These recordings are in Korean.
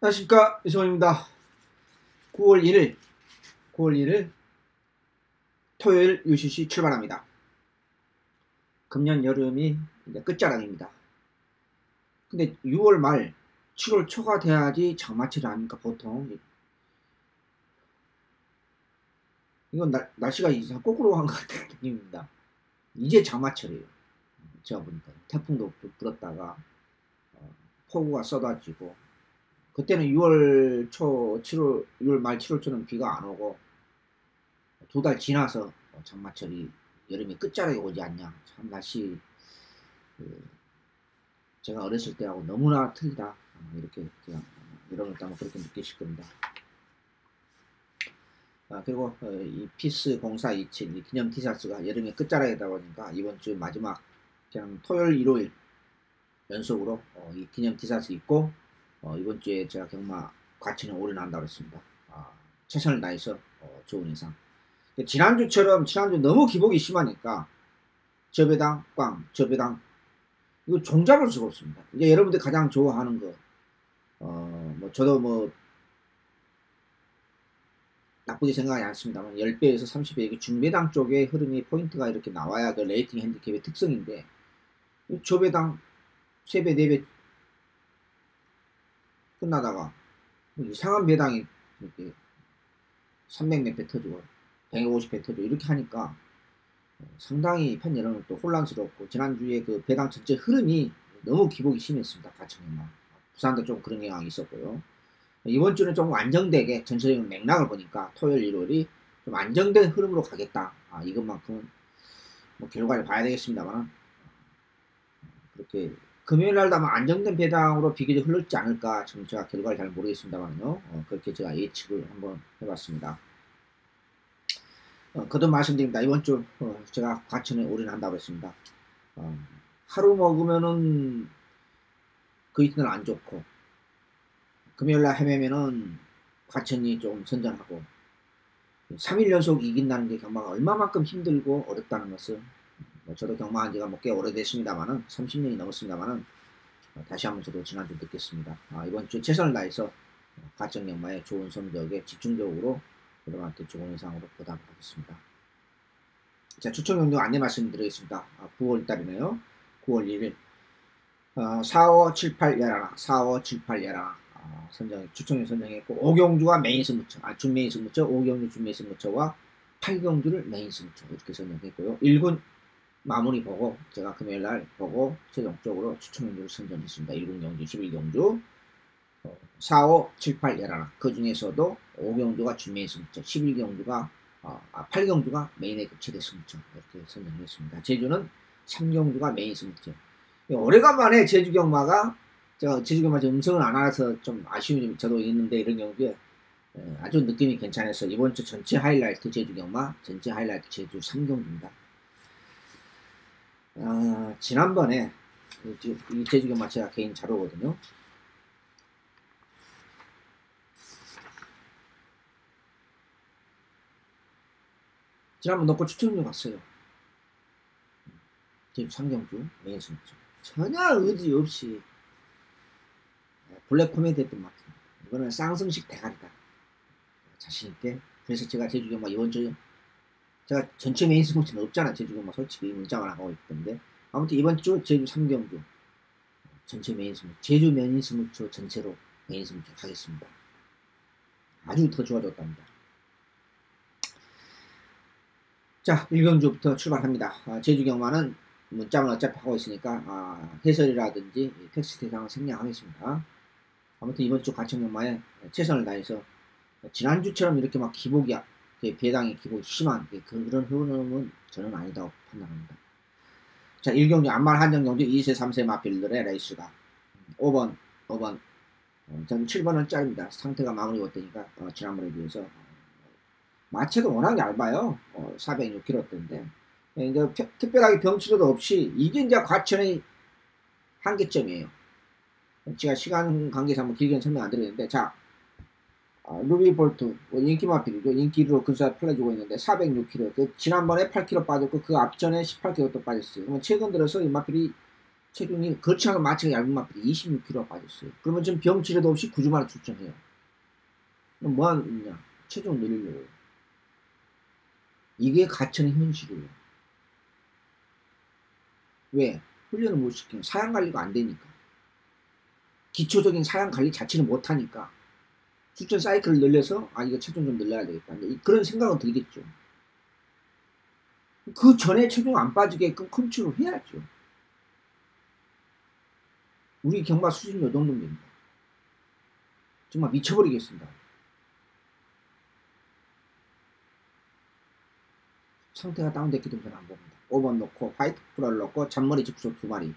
안녕하십니까, 이성원입니다. 9월 1일 토요일 UCC 출발합니다. 금년 여름이 이제 끝자락입니다. 근데 6월 말 7월 초가 돼야지 장마철이 아닙니까? 보통 이건 날씨가 이상 거꾸로 한 것 같은 느낌입니다. 이제 장마철이에요. 제가 보니까 태풍도 좀 불었다가 폭우가 쏟아지고, 그때는 6월 초 7월 6월 말 7월 초는 비가 안 오고 2달 지나서 장마철이 여름이 끝자락에 오지 않냐. 참 날씨 제가 어렸을 때하고 너무나 틀리다, 이렇게 제가 여러분들 아마 그렇게 느끼실 겁니다. 그리고 이 피스 0427 이 기념 티셔츠가 여름의 끝자락이다 보니까 이번 주 마지막 그냥 토요일 일요일 연속으로 이 기념 티셔츠 입고 이번 주에 제가 경마 과천에 올인한다고 했습니다. 최선을 다해서 좋은 의상. 지난주 너무 기복이 심하니까 저배당 꽝, 저배당 이거 종잡을 수가 없습니다. 이제 여러분들 가장 좋아하는 거, 뭐 저도 뭐 나쁘게 생각하지 않습니다만 10배에서 30배 이게 중배당 쪽에 흐름이 포인트가 이렇게 나와야 그 레이팅 핸디캡의 특성인데, 저배당 3배, 4배 끝나다가 이상한 배당이 이렇게 300 몇 배 터지고 150배 터지고 이렇게 하니까 상당히 팬 여러분 또 혼란스럽고, 지난주에 그 배당 전체 흐름이 너무 기복이 심했습니다. 과천에만. 부산도 좀 그런 영향이 있었고요. 이번 주는 좀 안정되게 전체적인 맥락을 보니까 토요일 일요일이 좀 안정된 흐름으로 가겠다. 이것만큼은 뭐 결과를 봐야 되겠습니다만, 그렇게 금요일 날도 아마 안정된 배당으로 비교적 흘렀지 않을까. 지금 제가 결과를 잘 모르겠습니다만요. 그렇게 제가 예측을 한번 해봤습니다. 거듭 말씀드립니다. 이번 주 제가 과천에 올인한다고 했습니다. 하루 먹으면은 그 이튿날 안 좋고, 금요일날 헤매면은 과천이 조금 선전하고, 3일 연속 이긴다는 게 경마가 얼마만큼 힘들고 어렵다는 것을 저도 경마한 지가 뭐 꽤 오래됐습니다만은 30년이 넘었습니다만은 다시 한번 저도 지난주 느꼈습니다. 이번 주 최선을 다해서 과천 경마의 좋은 성적에 집중적으로 여러분한테 좋은 의상으로 보답하겠습니다. 자, 추천 경로 안내 말씀드리겠습니다. 9월달이네요. 9월 1일 4, 5, 7, 8 11 4, 5, 7, 8 11 추천을 선정했고, 5경주가 메인 승부처, 준메인 승부처, 5경주 준메인 승부처와 8경주를 메인 승부처 이렇게 선정했고요. 1군 마무리 보고 제가 금요일날 보고 최종적으로 추천 경주를 선정했습니다. 1군 경주, 11경주 4, 5, 7, 8 11 그 중에서도 5경주가 준메인 승부처, 11경주가 8경주가 메인에 최대 승부처 이렇게 선정했습니다. 제주는 3경주가 메인 승부처. 오래간만에 제주 경마가, 제가 제주 경마 음성을 안 알아서 좀 아쉬운 점이 저도 있는데, 이런 경우에 아주 느낌이 괜찮아서 이번 주 전체 하이라이트 제주 경마, 전체 하이라이트 제주 3경주입니다. 지난번에 이 제주 경마 제가 개인 자료거든요. 지난번 넣고 추천료 갔어요. 제주 3경주 메인 승부처 전혀 의지 없이 블랙 코미디 했던 것 같아요. 이거는 쌍승식 대가리다, 자신있게. 그래서 제가 제주 경마 이번 주에 제가 전체 메인 승부처는 없잖아. 제주 경마 솔직히 문자만 하고 있던데, 아무튼 이번 주 제주 3경주 전체 메인 승부처, 제주 메인 승부처 전체로 메인 승부처 하겠습니다. 아주 더 좋아졌답니다. 자, 1경주부터 출발합니다. 제주 경마는 문자만 어차피 하고 있으니까 해설이라든지 텍스트 대상은 생략하겠습니다. 아무튼 이번 주 과천 경마에 최선을 다해서 지난주처럼 이렇게 막 기복이, 배당이 기복이 심한 그런 흐름은 저는 아니다고 판단합니다. 자, 1경주 안말 한정경주 2세 3세 마필들의 레이스가 5번 저는 7번은 짤입니다. 상태가 마무리가 되니까 지난번에 비해서 마체도 워낙 얇아요. 406kg대인데 이제 특별하게 병치료도 없이, 이게 이제 과천의 한계점이에요. 제가 시간 관계상 한번 길게는 설명 안 드리는데, 자, 루비볼트 인기 마필이죠. 인기로 근사에 풀려주고 있는데 406kg, 지난번에 8kg 빠졌고 그 앞전에 18kg 또 빠졌어요. 그러면 최근 들어서 이 마필이 체중이 그렇지 않은 마취가 얇은 마필이 26kg가 빠졌어요. 그러면 지금 병치료도 없이 9주 만에 출전해요. 그럼 뭐 하느냐? 체중을 늘리려고. 이게 갇혀는 현실이에요. 왜? 훈련을 못 시키는 사양 관리가 안 되니까. 기초적인 사양 관리 자체를 못 하니까 출전 사이클을 늘려서 아 이거 체중 좀 늘려야 되겠다. 그런 생각은 들겠죠. 그 전에 체중 안 빠지게끔 컨트롤 해야죠. 우리 경마 수준이 이 정도면 됩니다. 정말 미쳐버리겠습니다. 상태가 다운됐기 때문에 저는 안 봅니다. 5번 넣고 화이트 풀을 넣고 잔머리 직소 2마리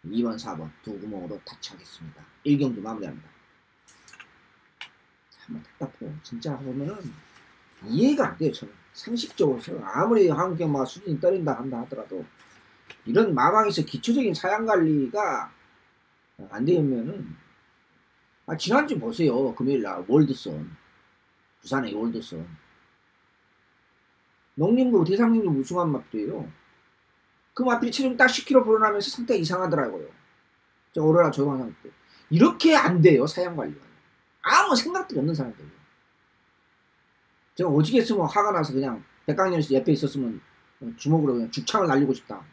2번 4번 두 구멍으로 타치하겠습니다. 1경주 마무리합니다. 참 답답해요. 진짜 보면은 이해가 안 돼요. 저는 상식적으로 아무리 한국 경마가 수준이 떨어진다 한다 하더라도 이런 마방에서 기초적인 사양관리가 안 되면은 지난주 보세요. 금요일날 월드선 부산의 월드선 농림부 대상림부 우승한 마필이에요. 그 마필이 체중 딱 10kg 불어나면서 상태가 이상하더라고요. 저 오로라 조광상 때 이렇게 안 돼요. 사양관리가 아무 생각도 없는 사람들이에요. 제가 오지게 했으면 화가 나서 그냥 백강렬 옆에 있었으면 주먹으로 그냥 죽창을 날리고 싶다.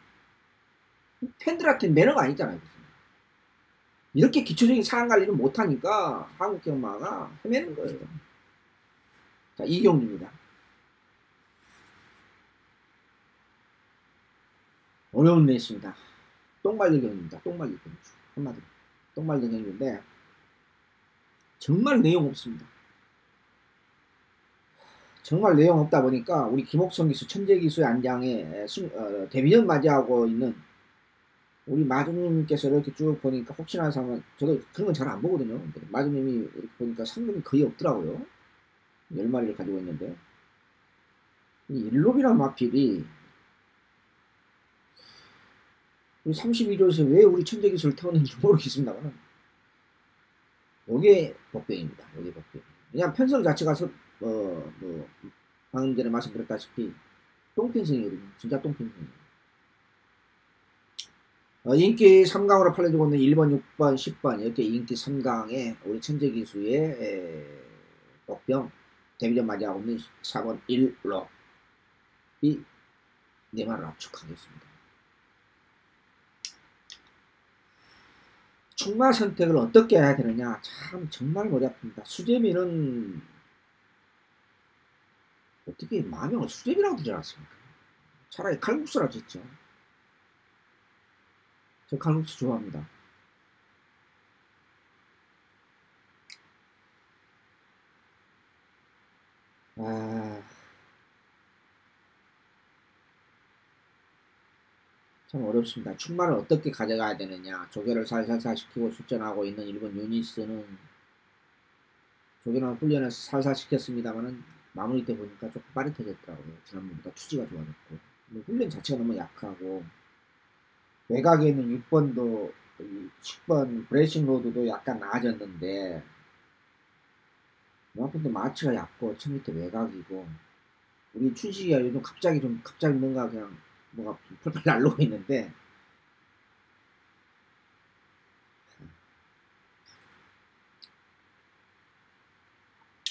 팬들한테 매너가 아니잖아요. 이렇게 기초적인 사양관리를 못하니까 한국 경마가 헤매는 거예요. 자, 이경주입니다. 어려운 레이스입니다. 똥말들 경주입니다. 똥말들 경주. 한마디로. 똥말들 경주인데 정말 내용 없습니다. 정말 내용 없다 보니까 우리 김옥성 기수, 천재 기수의 안장에 데뷔전 맞이하고 있는 우리 마주님께서 이렇게 쭉 보니까 혹시나 해서 저도 그런 건 잘 안 보거든요. 근데 마주님이 이렇게 보니까 상금이 거의 없더라고요. 10마리를 가지고 있는데 이 일롭이란 마필이 우리 32조에서 왜 우리 천재 기수를 태웠는지 모르겠습니다만 요게 복병입니다. 요게 복병. 그냥 편성 자체가 방금 전에 말씀드렸다시피 똥편성이거든요. 진짜 똥편성이에요. 인기 3강으로 팔려주고 있는 1번, 6번, 10번 이렇게 인기 3강에 우리 천재기수의 복병 데뷔전 맞이하고 있는 4번 1럽이 4마리를 압축하겠습니다. 충마 선택을 어떻게 해야 되느냐 참 정말 머리 아픕니다. 수제비는 어떻게 마명을 수제비라고 들지 않았습니까? 차라리 칼국수라고 했죠. 저 칼국수 좋아합니다. 참 어렵습니다. 충마를 어떻게 가져가야 되느냐. 조개를 살살살 시키고 출전하고 있는 일본 유니스는 조개는 훈련해서 살살 시켰습니다만은 마무리 때 보니까 조금 빠릿해졌더라고요. 지난번보다 투지가 좋아졌고 훈련 자체가 너무 약하고 외곽에 있는 6번도 10번 브레이싱 로드도 약간 나아졌는데 그만큼 마취가 얕고 첫 밑에 외곽이고 우리 춘식이가 요즘 갑자기 뭔가 그냥 뭐가 펄펄 날르고 있는데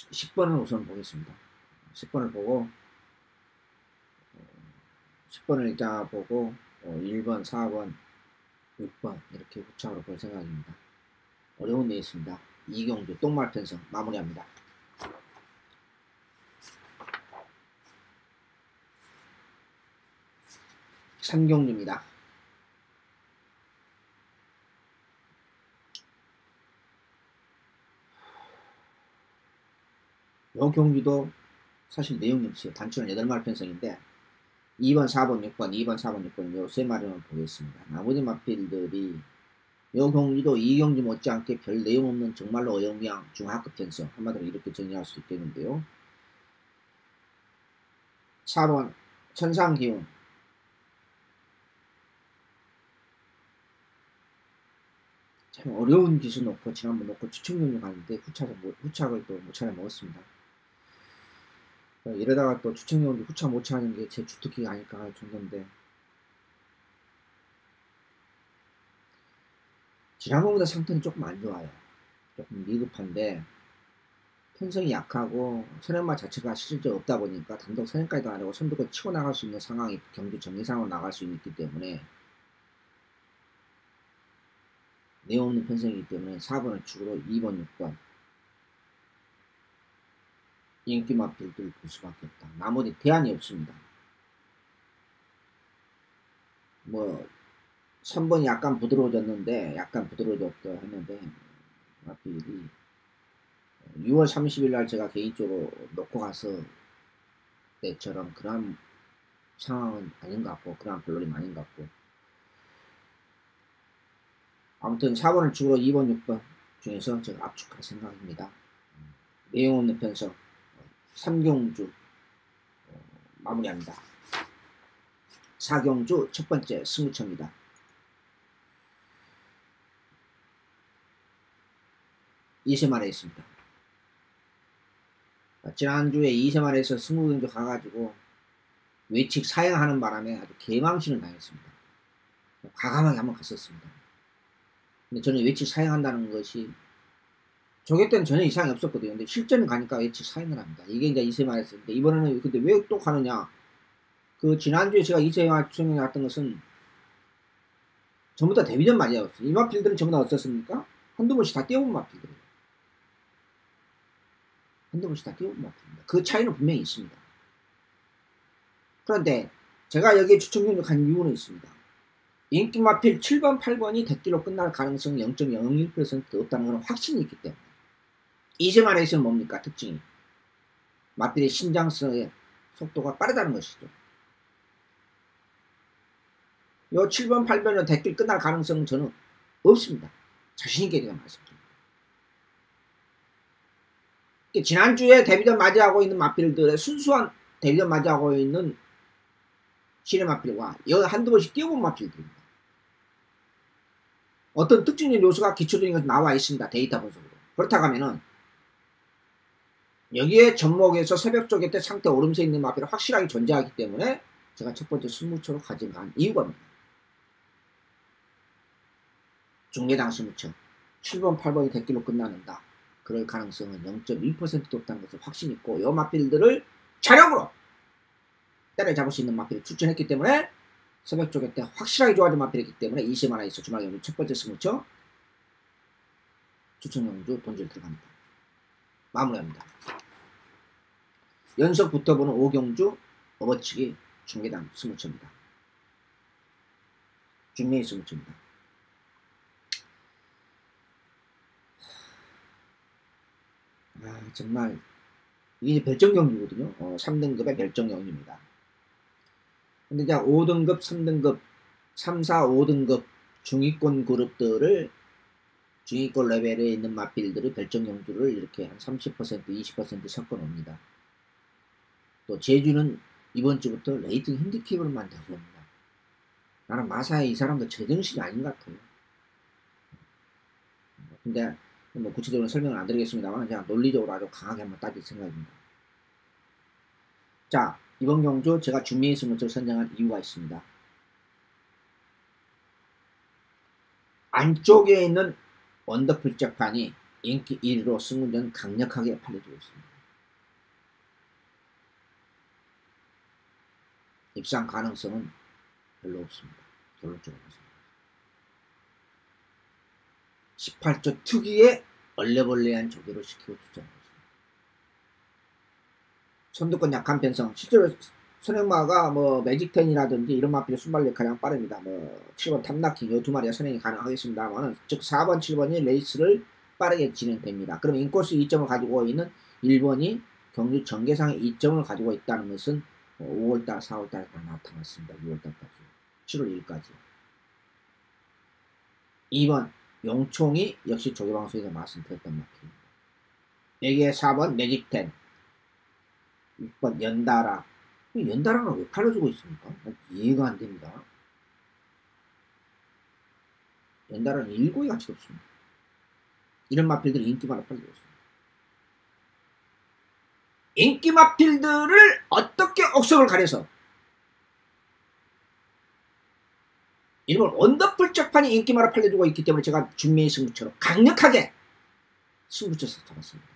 10번을 우선 보겠습니다. 10번을 보고 10번을 일단 보고 1번, 4번, 6번 이렇게 후착으로 볼 생각입니다. 어려운 데 있습니다. 이경주 똥말편성 마무리합니다. 삼경주입니다. 요 경주도 사실 내용이 없어요. 단추는 8마리 편성인데 2번, 4번, 6번, 2번, 4번, 6번 요 3마리만 보겠습니다. 나머지 마필들이 요 경주도 이 경주 못지않게 별 내용 없는 정말로 어영양 중하급 편성 한마디로 이렇게 정리할 수 있겠는데요. 4번 천상기운 참 어려운 기수 놓고 지난번 놓고 추천경주 갔는데 후착을 또 못 찾아 먹었습니다. 이러다가 또 추천경주 후착 못 찾는 게 제 주특기가 아닐까 할 정도인데 지난번보다 상태는 조금 안 좋아요. 조금 미흡한데 편성이 약하고 선행마 자체가 실질적으로 없다 보니까 단독 선행까지도 안 하고 선두권 치고 나갈 수 있는 상황이 경주 정리상으로 나갈 수 있기 때문에 내용 없는 편성이기 때문에 4번을 축으로 2번, 6번 인기 마필들 볼 수밖에 없다. 나머지 대안이 없습니다. 뭐 3번이 약간 부드러워졌는데 약간 부드러워졌다 했는데 마필이 6월 30일 날 제가 개인적으로 놓고 가서 때처럼 그런 상황은 아닌 것 같고 그런 결론이 아닌 것 같고 아무튼 4번을 축으로 2번, 6번 중에서 제가 압축할 생각입니다. 내용 없는 편성 3경주 마무리합니다. 4경주 첫 번째 승부처입니다. 이세만에 있습니다. 지난주에 이세만에서 승부경주 가가지고 외칙 사행하는 바람에 아주 개망신을 당했습니다. 과감하게 한번 갔었습니다. 근데 저는 외칙 사행한다는 것이 조개 때는 전혀 이상이 없었거든요. 근데 실전 가니까 외칙 사행을 합니다. 이게 이제 이세만에서인데 이번에는 근데 왜 또 가느냐? 그 지난주에 제가 이세만 추천해 놨던 것은 전부 다 데뷔전 맞이였어요. 이 마필들은 전부 다 어떻습니까? 한두 번씩 다 띄워본 마필들이에요. 한두 번씩 다 띄워본 마필입니다. 그 차이는 분명히 있습니다. 그런데 제가 여기에 추천 경력한 이유는 있습니다. 인기 마필 7번, 8번이 대기로 끝날 가능성이 0.01% 없다는 것은 확신이 있기 때문에 이세만에서는 뭡니까? 특징이 마필의 신장성의 속도가 빠르다는 것이죠. 요 7번, 8번은 대길 끝날 가능성은 저는 없습니다. 자신있게 제가 말씀드립니다. 지난주에 데뷔전 맞이하고 있는 마필들의 순수한 데뷔전 맞이하고 있는 실내 마필과 여기 한두 번씩 뛰어본 마필들입니다. 어떤 특징적인 요소가 기초적인 것이 나와 있습니다. 데이터 분석으로. 그렇다고 하면은 여기에 접목에서 새벽 쪽에 때 상태 오름세 있는 마필이 확실하게 존재하기 때문에 제가 첫 번째 승부처로 가져간 이유가 중계당 승부처 7번, 8번이 대기로 끝나는다. 그럴 가능성은 0.1%도 없다는 것을 확신 있고 이 마필들을 자력으로 때려잡을 수 있는 마필을 추천했기 때문에 새벽 쪽에 때 확실하게 좋아진 마필이기 때문에 20만원에서 주말 경주 첫 번째 승부처 추천 경주 본질 들어갑니다. 마무리합니다. 연속 붙어보는 5경주 업어치기 중계당 승부처입니다. 중매의 승부처입니다. 정말 이게 별정 경주거든요. 3등급의 별정 경주입니다. 근데 이제 5등급, 3등급, 3, 4, 5등급 중위권 그룹들을 중위권 레벨에 있는 마필들의 별정 경주를 이렇게 한 30%, 20% 섞어 놓습니다. 또 제주는 이번 주부터 레이팅 핸디캡을 만들고 옵니다. 나는 마사에 이 사람들 제정신이 아닌 것 같아요. 근데 뭐 구체적으로 설명을 안 드리겠습니다만 그냥 논리적으로 아주 강하게 한번 따질 생각입니다. 자, 이번 경주 제가 준비의 승부처를 선정한 이유가 있습니다. 안쪽에 있는 원더풀 재판이 인기 1위로 승운전 강력하게 팔려지고 있습니다. 입상 가능성은 별로 없습니다. 결론적으로 말씀드립니다. 18조 특유의 얼레벌레한 조개를 시키고 주장하고 있습니다. 선두권 약한 편성, 실제로 선행마가 뭐 매직10이라든지 이런 마필의 순발력 가장 빠릅니다. 뭐 7번 탑나킹 이 두 마리가 선행이 가능하겠습니다만 즉 4번, 7번이 레이스를 빠르게 진행됩니다. 그럼 인코스 2점을 가지고 있는 1번이 경주 전개상의 2점을 가지고 있다는 것은 5월달, 4월달에 다 나타났습니다. 6월달까지 7월 1일까지 2번 용총이 역시 조개방송에서 말씀드렸던 마필입니다. 여기에 4번 매직10 6번 연달아 연달아는 왜 팔려주고 있습니까? 이해가 안 됩니다. 연달아는 일고의 가치도 없습니다. 이런 마필들이 인기마다 팔리고 있습니다. 인기 마필들을 어떻게 억석을 가려서 일본 원더풀 적판이 인기마로 팔려주고 있기 때문에 제가 준매의 승부처로 강력하게 승부처에서 잡았습니다.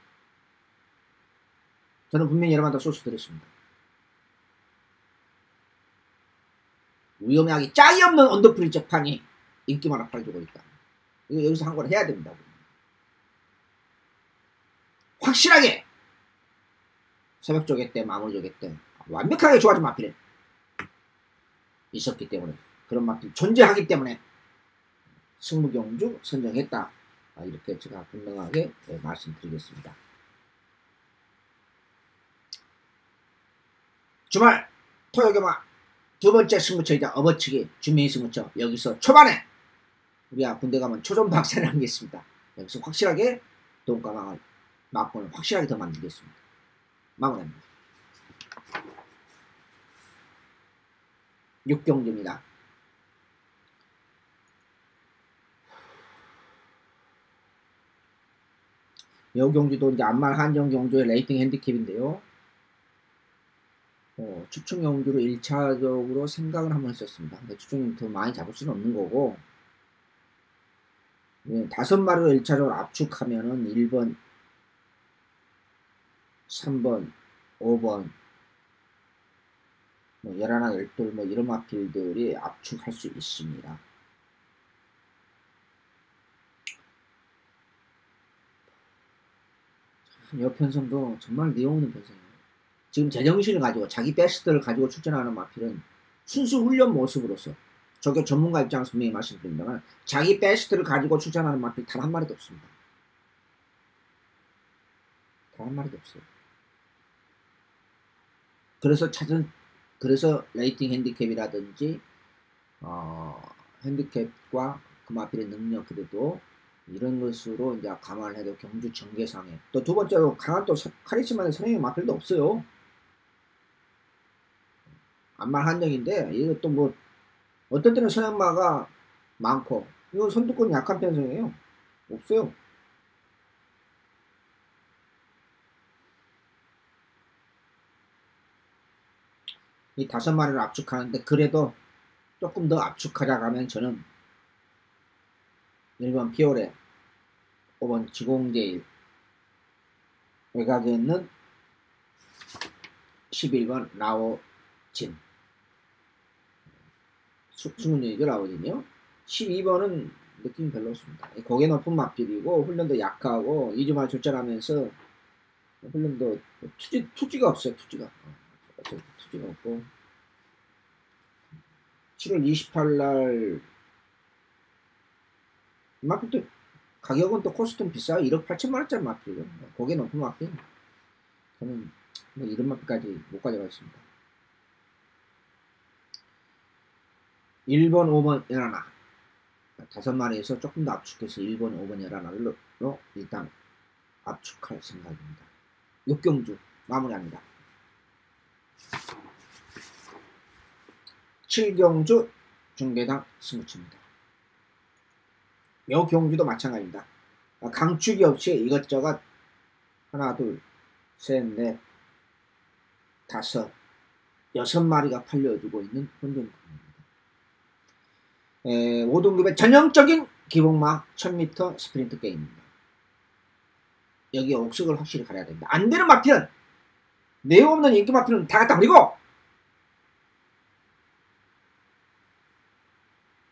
저는 분명히 여러분한테 소스 드렸습니다. 위험하기 짝이 없는 원더풀 적판이 인기마로 팔려주고 있다. 이거 여기서 한 걸 해야 됩니다. 확실하게 새벽 조개 때 마무리 조개 때 완벽하게 좋아진 마필이 있었기 때문에 그런 마필이 존재하기 때문에 승무경주 선정했다. 이렇게 제가 분명하게 말씀드리겠습니다. 주말 토요겸화 두 번째 승부처이자 업어치기 준매의 승부처 여기서 초반에 우리가 군대 가면 초전 박살이라는 게 있습니다. 여기서 확실하게 돈가방을 막본을 확실하게 더 만들겠습니다. 마무리합니다. 6경주입니다. 이 경주도 이제 안말 한정 경주의 레이팅 핸디캡인데요. 추측 경주로 1차적으로 생각을 한번 했었습니다. 근데 추측이 더 많이 잡을 수는 없는 거고, 5마리로 1차적으로 압축하면은 1번, 3번, 5번, 11, 12, 이런 마필들이 압축할 수 있습니다. 이 편성도 정말 내용있는 편성이에요. 지금 제정신을 가지고 자기 베스트를 가지고 출전하는 마필은 순수 훈련 모습으로서 저게 전문가 입장에서 분명히 말씀드립니다만 자기 베스트를 가지고 출전하는 마필 단 한 마리도 없습니다. 단 한 마리도 없어요. 그래서 레이팅 핸디캡이라든지 핸디캡과 그 마필의 능력 그래도 이런 것으로 이제 감안을 해도 경주 전개상에 또 두 번째로 강한 또 카리스마의 선행의 마필도 없어요. 안말 한정인데 이것도 뭐 어떨 때는 선행마가 많고 이건 선두권이 약한 편성이에요. 없어요. 이 5마리를 압축하는데 그래도 조금 더 압축하자고 하면 저는 1번 피오레, 5번 지공제일, 외곽에 있는 11번 라오진, 수문유이죠 라오진이요. 12번은 느낌이 별로 없습니다. 고개 높은 마필이고 훈련도 약하고 2주만 출전하면서 훈련도 투지가 없어요. 투지가 없고 7월 28날 마필도 가격은 또 코스튬 비싸요. 1억 8천만원짜리 마필이죠. 고개 높은 마필. 저는 뭐 이런 마필까지 못 가져가겠습니다. 1번, 5번, 11. 5마리에서 조금 더 압축해서 1번, 5번, 11로 일단 압축할 생각입니다. 6경주 마무리합니다. 7경주 중계당 승부처입니다. 이 경주도 마찬가지입니다. 강축이 없이 이것저것 하나, 둘, 셋, 넷, 5, 6마리가 팔려주고 있는 혼종급입니다. 5등급의 전형적인 기복마 1000m 스프린트 게임입니다. 여기에 옥석을 확실히 가려야 됩니다. 안되는 마필은 내용 없는 인기 마필은 다 갖다 버리고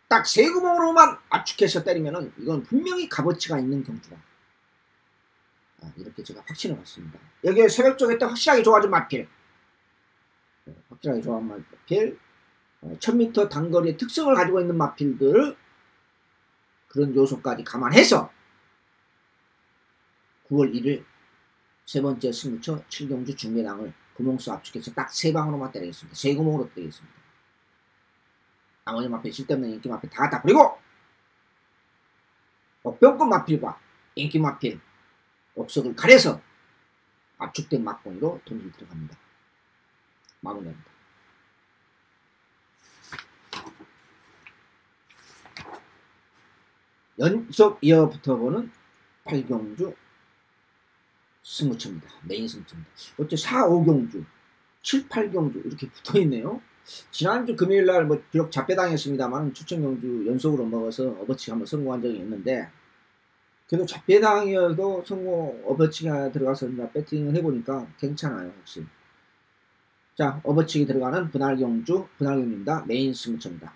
딱 3구멍으로만 압축해서 때리면은 이건 분명히 값어치가 있는 경주다. 이렇게 제가 확신을 갖습니다. 여기에 새벽 쪽에 또 확실하게 좋아진 마필, 확실하게 좋아진 마필, 1000m 단거리의 특성을 가지고 있는 마필들, 그런 요소까지 감안해서 9월 1일 세 번째 승부처 7경주 중계당을 구멍수 압축해서 딱 3방으로만 때리겠습니다. 3구멍으로 때리겠습니다. 나머지 마필 쓸데없는 인기 마필 다 갖다 버리고 복병권 마필과 인기 마필 옥석을 가려서 압축된 막공으로 돈을 들어갑니다. 마무리합니다. 연속 이어 붙어보는 8경주 승부처입니다. 메인 승부처입니다. 어째 4, 5경주, 7, 8경주 이렇게 붙어있네요. 지난주 금요일날 뭐 비록 잡배당이었습니다만 추천경주 연속으로 먹어서 업어치기 한번 성공한 적이 있는데, 그래도 잡배당이어도 성공 업어치기가 들어가서 이제 배팅을 해보니까 괜찮아요. 혹시 자, 업어치기 들어가는 분할경주입니다. 메인 승부처입니다.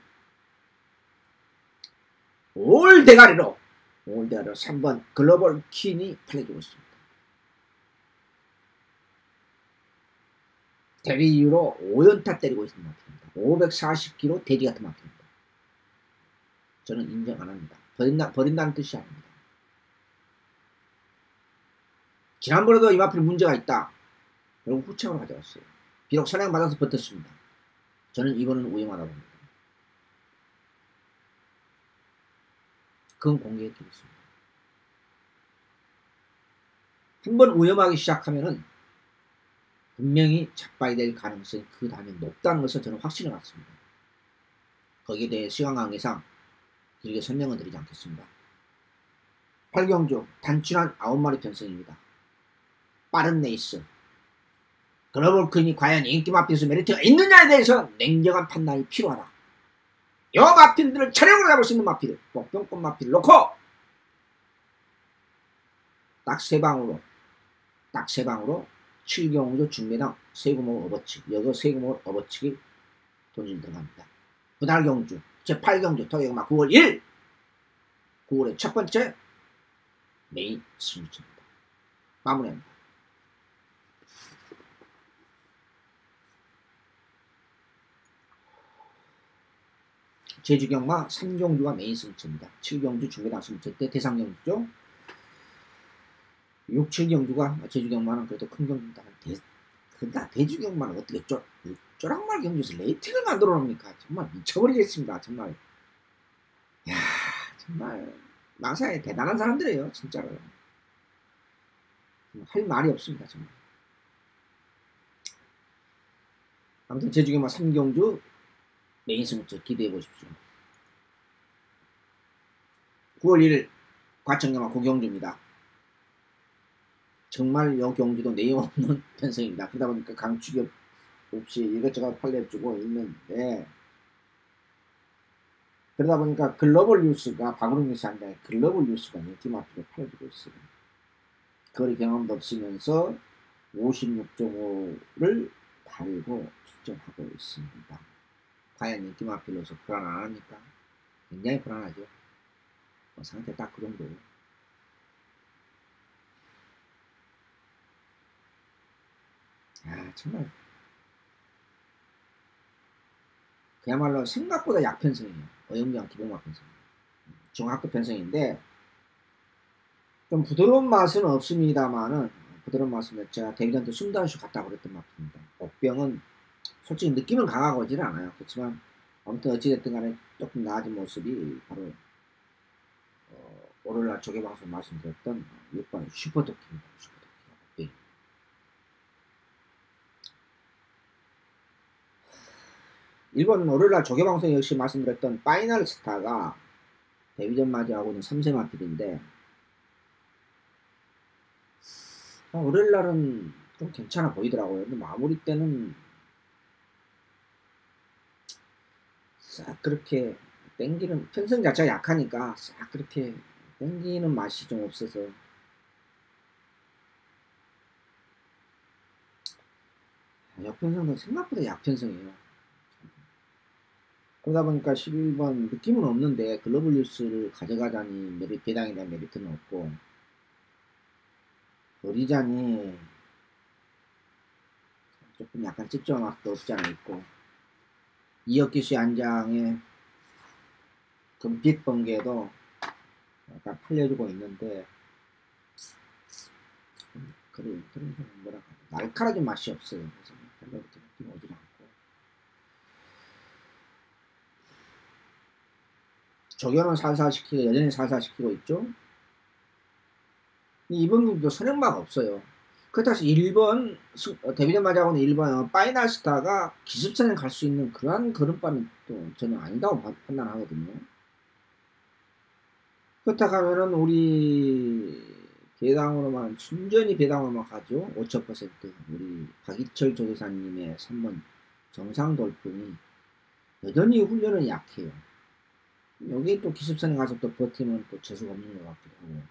올 대가리로 3번 글로벌 퀸이 팔려주고 있습니다. 대리 이후로 5연타 때리고 있는 마필입니다. 540kg 돼지 같은 마필입니다. 저는 인정 안 합니다. 버린다는 뜻이 아닙니다. 지난번에도 이 마필 문제가 있다. 그리고 후창으로 가져왔어요. 비록 선행받아서 버텼습니다. 저는 이번은 위험하다고 봅니다. 그건 공개해드리겠습니다. 한번 위험하기 시작하면은 분명히 잡아야 될 가능성이 그 다음에 높다는 것을 저는 확신을 갖습니다. 거기에 대해 시간 관계상 길게 설명은 드리지 않겠습니다. 8경주 단순한 9마리 편성입니다. 빠른 레이스, 글로벌 퀸이 과연 인기 마필에서 메리트가 있느냐에 대해서 냉정한 판단이 필요하다. 이 마필들을 차량으로 잡을 수 있는 마필, 복병권 마필을 놓고 딱 세 방으로 7경주 중매당 세구멍 업어치기, 여거 세구멍 업어치기 돈이 들어갑니다. 분할경주 제8경주 토요일마 9월 1일 9월의 첫 번째 메인 승부처입니다. 마무리합니다. 제주경마 3경주가 메인 승부처입니다. 7경주 중매당 승부처 때 대상경주죠. 6, 7경주가 제주경마는 그래도 큰 경주다. 그러니까 대주경마는 어떻게 쪼락말 경주에서 레이팅을 만들어 놓습니까? 정말 미쳐버리겠습니다. 정말. 야, 정말 마사에 대단한 사람들이에요. 진짜로. 할 말이 없습니다. 정말. 아무튼 제주경마 3경주 메인 승부처 기대해 보십시오. 9월 1일 과천경마 9경주입니다. 정말 이 경주도 내용 없는 편성입니다. 그러다 보니까 강추격 없이 이것저것 팔려주고 있는데, 그러다 보니까 글로벌 뉴스가 박우릉 뉴스 한 장에 글로벌 뉴스가 인기 마필을 팔려주고 있어요. 거리 경험도 없으면서 56.5를 달고 출전하고 있습니다. 과연 인기 마필로서 불안 안 합니까? 굉장히 불안하죠. 상태 딱 그 정도. 정말 그야말로 생각보다 약편성이에요. 어영장 기본마 편성, 중학급 편성인데 좀 부드러운 맛은 없습니다만은, 부드러운 맛은 제가 데뷔전때 숨다시 갔다고 그랬던 맛입니다. 복병은 솔직히 느낌은 강하고지는 않아요. 그렇지만 아무튼 어찌됐든 간에 조금 나아진 모습이 바로 오늘날 조개방송 말씀드렸던 6번의 슈퍼도끼입니다. 슈퍼도끼. 1번 오늘날 조개방송 역시 말씀드렸던 파이널 스타가 데뷔전 맞이하고 있는 3세 마필인데, 오늘날은 좀 괜찮아 보이더라고요. 근데 마무리 때는 싹 그렇게 땡기는, 편성 자체가 약하니까 싹 그렇게 땡기는 맛이 좀 없어서, 역편성도 생각보다 약편성이에요. 그러다 보니까 11번 느낌은 없는데 글로벌 뉴스를 가져가자니 배당에 대한 메리트는 없고, 버리자니 조금 약간 집중한 맛도 없지 않아 있고, 이혁기씨 한 장에 금빛 번개도 약간 팔려주고 있는데, 그런 뭐랄까 날카로운 맛이 없어요. 그래서 별로 그렇게 느낌 오지 않고, 조견은 살살 시키고 여전히 살살 시키고 있죠. 이번 경기도 선행마가 없어요. 그렇다고 해서 1번 데뷔전 맞이하고는 1번 파이널 스타가 기습선에 갈 수 있는 그러한 걸음바는 또 저는 아니다고 판단하거든요. 그렇다고 하면은 우리 배당으로만, 순전히 배당으로만 가죠. 5,000%. 우리 박이철 조교사님의 3번 정상 돌풍이 여전히 훈련은 약해요. 여기 또 기습선에 가서 또 버티면 또 재수가 없는 것 같기도 하고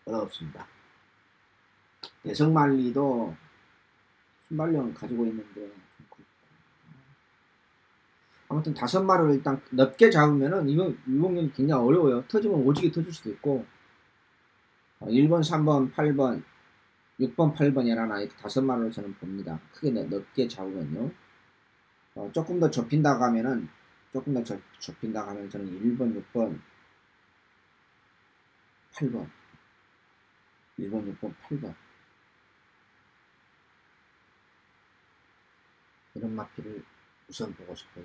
어렵습니다. 대성말리도 순발력 가지고 있는데 좀 그렇고. 아무튼 5마리를 일단 넓게 잡으면은 이번 유봉경이 굉장히 어려워요. 터지면 오지게 터질 수도 있고 1번, 3번, 8번, 6번, 8번이라는 아이 5마리를 저는 봅니다. 크게 넓게 잡으면요. 조금 더 좁힌다고 하면은 저는 1번, 6번, 8번 1번, 6번, 8번 이런 마피를 우선 보고 싶어요.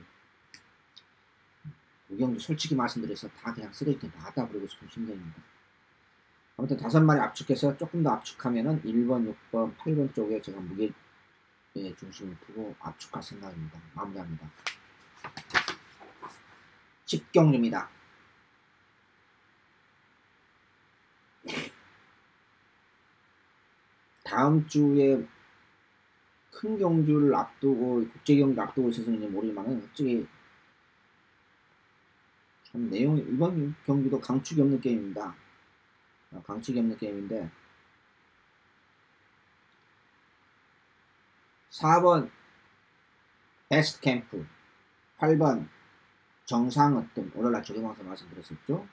우경도 솔직히 말씀드려서 다 그냥 쓰레기 놔다 버리고 싶은 심정입니다. 아무튼 5마리 압축해서 조금 더 압축하면은 1번, 6번, 8번 쪽에 제가 무게 중심을 두고 압축할 생각입니다. 마무리합니다. 10경주입니다. 다음 주에 큰 경주를 앞두고 국제경주를 앞두고 있어서는 모르지만 솔직히 참 내용이 이번 경기도 강축이 없는 게임입니다. 강축이 없는 게임인데 4번 베스트 캠프 8번 정상어뜸 오늘날 조경방에서 말씀드렸었죠.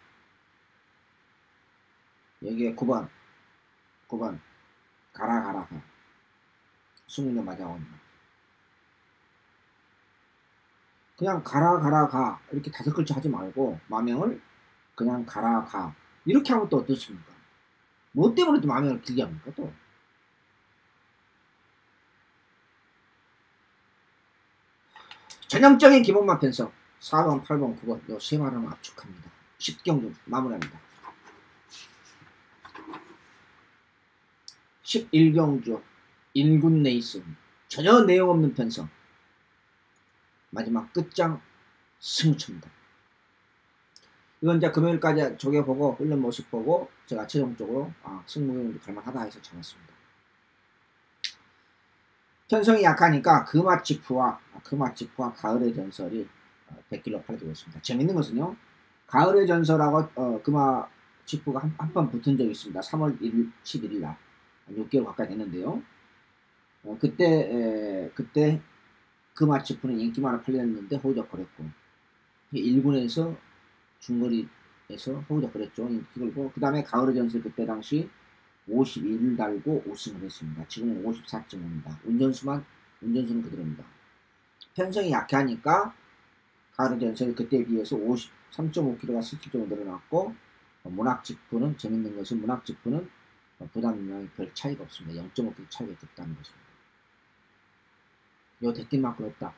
여기에 9번 가라 20년 맞아옵니다. 그냥 가라 이렇게 5글자 하지 말고 마명을 그냥 가라 이렇게 하면 또 어떻습니까? 뭐 때문에 또 마명을 길게 합니까 또? 전형적인 기본만 편성 4번, 8번, 9번 요 3마리는 압축합니다. 10경주 마무리합니다. 11경주 인군 레이스 전혀 내용 없는 편성 마지막 끝장 승무처입니다. 이건 이제 금요일까지 조개보고 훈련 모습 보고 제가 최종적으로 승무경주 갈만하다 해서 잡았습니다. 편성이 약하니까 금화치프와 가을의 전설이 100kg 팔아주고 있습니다. 재밌는 것은요. 가을의 전설하고 금화치프가 한 번 붙은 적이 있습니다. 3월 11일 날 6개월 가까이 됐는데요. 그때 금화치프는 인기만을 팔렸는데 허우적거렸고 1군에서 중거리에서 허우적거렸죠. 인기 끌고 그 다음에 가을의 전설 그때 당시 51을 달고 우승을 했습니다. 지금은 54.5입니다. 운전수는 그대로입니다. 편성이 약하니까 가을의 전설이 그때에 비해서 53.5kg가 실질적으로 늘어났고 문학지프는 재밌는 것은 문학지프는 부담량이 별 차이가 없습니다. 0.5kg 차이가 있다는 것입니다. 요 대낀만큼 없다.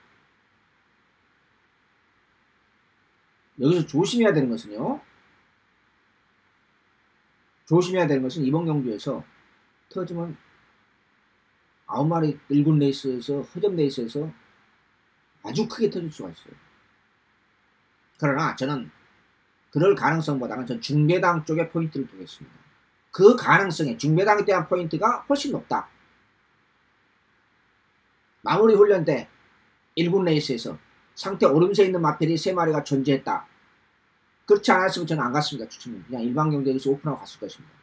여기서 조심해야 되는 것은요. 이번 경주에서 터지면 9마리 1군 레이스에서 허점 레이스에서 아주 크게 터질 수가 있어요. 그러나 저는 그럴 가능성보다는 전 중배당 쪽에 포인트를 두겠습니다. 그 가능성에 중배당에 대한 포인트가 훨씬 높다. 마무리 훈련 때 1군 레이스에서 상태 오름세 있는 마필이 3마리가 존재했다. 그렇지 않았으면 저는 안 갔습니다. 추천은 그냥 일반 경주에서 오픈하고 갔을 것입니다.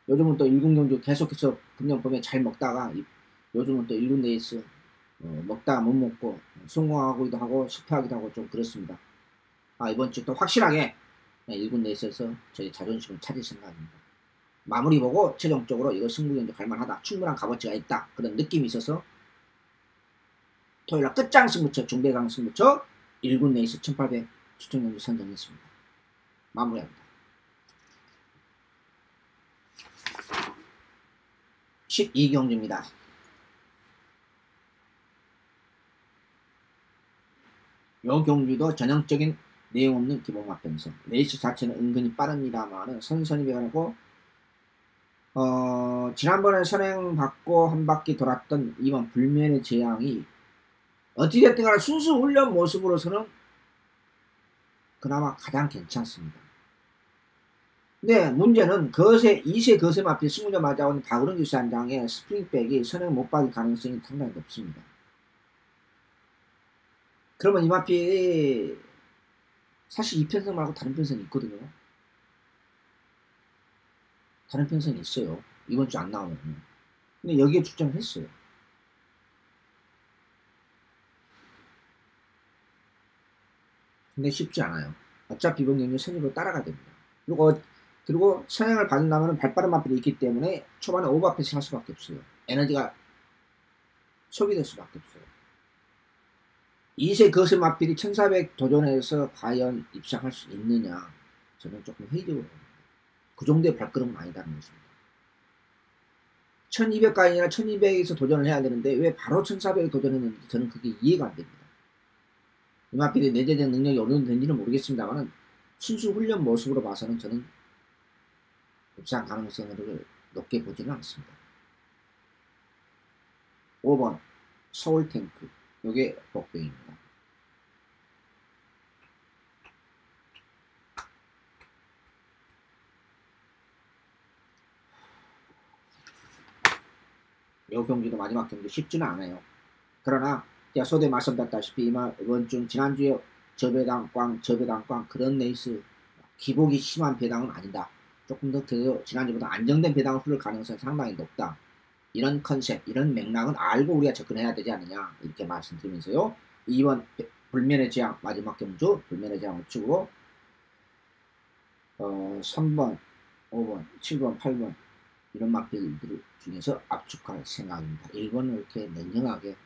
요즘은 또 1군 경주 계속해서 금년 봄에 잘 먹다가 요즘은 또 1군 레이스 먹다가 못 먹고 성공하기도 하고 실패하기도 하고 좀 그렇습니다. 이번 주 또 확실하게 1군 레이스에서 저희 자존심을 찾을 생각입니다. 마무리 보고 최종적으로 이거 승부경주 갈만하다. 충분한 값어치가 있다. 그런 느낌이 있어서 토요일날 끝장 승부처 중배강 승부처 1군 레이스 1800 추천경주 선정했습니다. 마무리합니다. 12경주입니다. 요 경주도 전형적인 내용 없는 기본맛 편성. 레이스 자체는 은근히 빠릅니다만은 선선히 배워내고 지난번에 선행받고 한 바퀴 돌았던 이번 불면의 재앙이 어찌됐든 간에 순수 훈련 모습으로서는 그나마 가장 괜찮습니다. 근데 문제는 거세 2세 거세 마필 승부자 맞아오는 박으론 기수 한 장에 스프링백이 선행 못 받을 가능성이 상당히 높습니다. 그러면 이 마필이 사실 이 편성 말고 다른 편성이 있거든요. 다른 편성이 있어요. 이번 주 안 나오면. 근데 여기에 출전을 했어요. 근데 쉽지 않아요. 어차피 이번 경기 선입으로 따라가야 됩니다. 그리고 선행을 받는다면 발빠른 마필이 있기 때문에 초반에 오버패스 할 수밖에 없어요. 에너지가 소비될 수밖에 없어요. 2세 거세 마필이 1400 도전해서 과연 입상할 수 있느냐, 저는 조금 회의적으로 봅니다. 그 정도의 발걸음은 아니다는 것입니다. 1200가 아니라 1200에서 도전을 해야 되는데 왜 바로 1400에 도전했는지 저는 그게 이해가 안 됩니다. 이 마필의 내재적 능력이 어느 정도 되는지는 모르겠습니다만 순수 훈련 모습으로 봐서는 저는 입상 가능성을 높게 보지는 않습니다. 5번 서울탱크, 요게 복병입니다. 요 경기도 마지막 경기 쉽지는 않아요. 그러나 제가 소대에 말씀드렸다시피 이번 주 지난주에 저배당 그런 레이스 기복이 심한 배당은 아니다. 조금 더 그래도 지난주보다 안정된 배당을 흐를 가능성이 상당히 높다. 이런 컨셉, 이런 맥락은 알고 우리가 접근해야 되지 않느냐, 이렇게 말씀드리면서요. 2번 불면의 재앙 마지막 경주 불면의 재앙 우측으로 3번, 5번, 7번, 8번 이런 마필들 중에서 압축할 생각입니다. 1번은 이렇게 냉정하게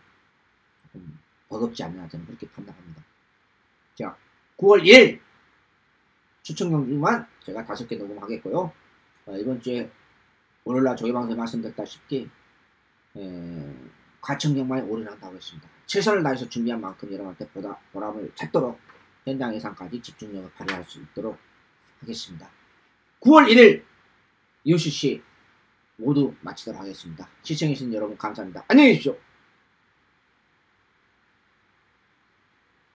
조금 버겁지 않나, 저는 그렇게 판단합니다. 자, 9월 1일 추천 경주만 제가 5개 녹음하겠고요. 이번 주에 오늘날 조기방송에 말씀드렸다시피 과천경마에 올인한다고 했습니다. 최선을 다해서 준비한 만큼 여러분한테 보람을 찾도록 현장 예상까지 집중력을 발휘할 수 있도록 하겠습니다. 9월 1일 UCC 모두 마치도록 하겠습니다. 시청해주신 여러분 감사합니다. 안녕히 계십시오.